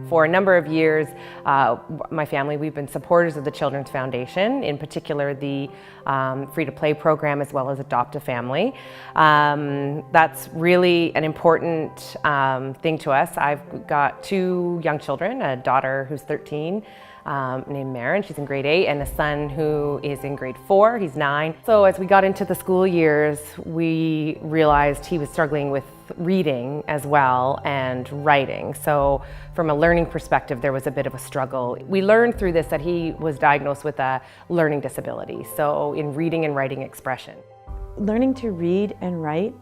For a number of years, my family, we've been supporters of the Children's Foundation, in particular the free-to-play program as well as Adopt a Family. That's really an important thing to us. I've got two young children, a daughter who's 13, named Maren, she's in grade 8, and a son who is in grade 4, he's 9. So as we got into the school years, we realized he was struggling with reading as well and writing. So from a learning perspective, there was a bit of a struggle. We learned through this that he was diagnosed with a learning disability, so in reading and writing expression. Learning to read and write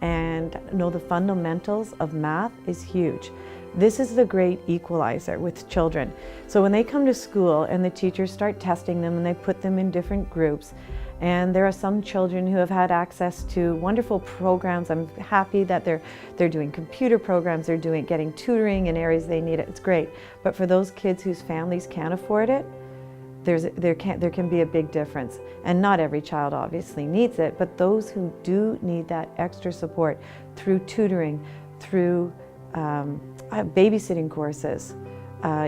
and know the fundamentals of math is huge. This is the great equalizer with children. So when they come to school and the teachers start testing them and they put them in different groups, and there are some children who have had access to wonderful programs. I'm happy that they're doing computer programs, they're getting tutoring in areas they need it. It's great. But for those kids whose families can't afford it, there can be a big difference. And not every child obviously needs it, but those who do need that extra support through tutoring, through babysitting courses,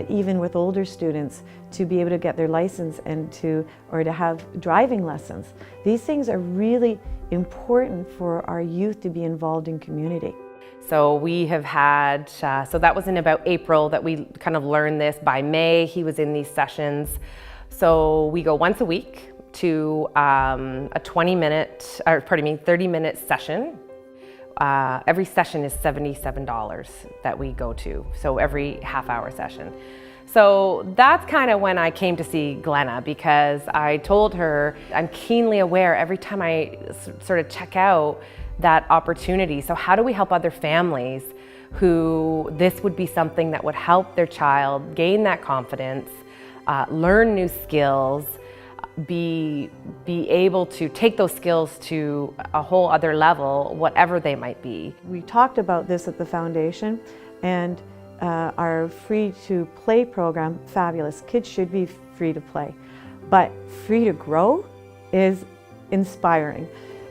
even with older students, to be able to get their license and to have driving lessons. These things are really important for our youth to be involved in community. So we have had, so that was in about April that we kind of learned this. By May, he was in these sessions. So we go once a week to a 30-minute session. Every session is $77 that we go to, so every half-hour session. So that's kind of when I came to see Glenna, because I told her I'm keenly aware every time I sort of check out that opportunity. So how do we help other families who this would be something that would help their child gain that confidence, learn new skills, be able to take those skills to a whole other level, whatever they might be. We talked about this at the foundation, and our free-to-play program, fabulous. Kids should be free to play, but free to grow is inspiring,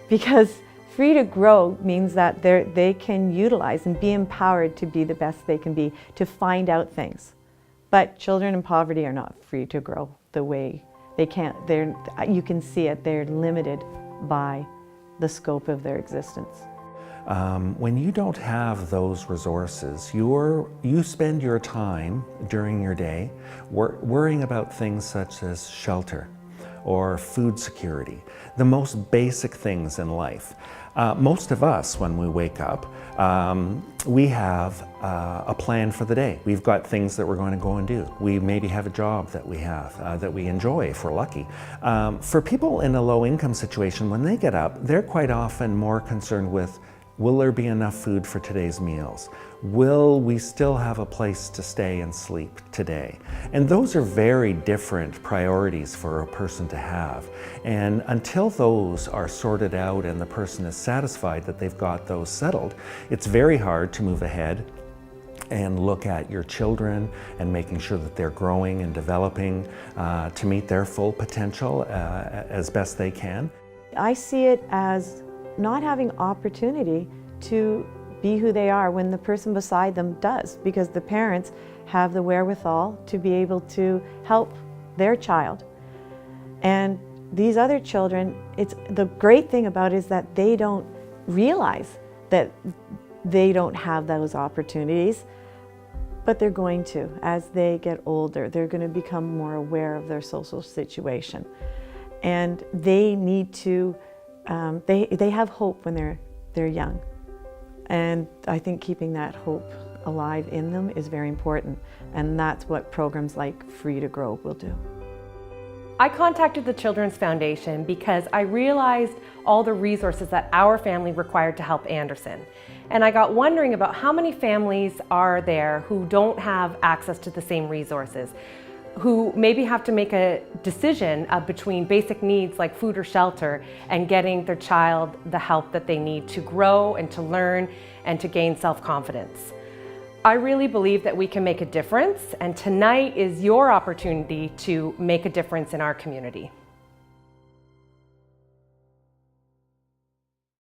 because free to grow means that they can utilize and be empowered to be the best they can be, to find out things. But children in poverty are not free to grow the way they can't. You can see it, they're limited by the scope of their existence. When you don't have those resources, you spend your time during your day worrying about things such as shelter or food security, the most basic things in life. Most of us, when we wake up, we have a plan for the day. We've got things that we're going to go and do. We maybe have a job that we have, that we enjoy if we're lucky. For people in a low-income situation, when they get up, they're quite often more concerned with, will there be enough food for today's meals? Will we still have a place to stay and sleep today? And those are very different priorities for a person to have. And until those are sorted out and the person is satisfied that they've got those settled, it's very hard to move ahead and look at your children and making sure that they're growing and developing to meet their full potential as best they can. I see it as not having opportunity to be who they are when the person beside them does, because the parents have the wherewithal to be able to help their child. And these other children, the great thing about it is that they don't realize that they don't have those opportunities, but they're going to. As they get older, they're going to become more aware of their social situation. And they need to, they have hope when they're young. And I think keeping that hope alive in them is very important. And that's what programs like Free to Grow will do. I contacted the Children's Foundation because I realized all the resources that our family required to help Anderson. And I got wondering about how many families are there who don't have access to the same resources, who maybe have to make a decision between basic needs like food or shelter and getting their child the help that they need to grow and to learn and to gain self-confidence. I really believe that we can make a difference, and tonight is your opportunity to make a difference in our community.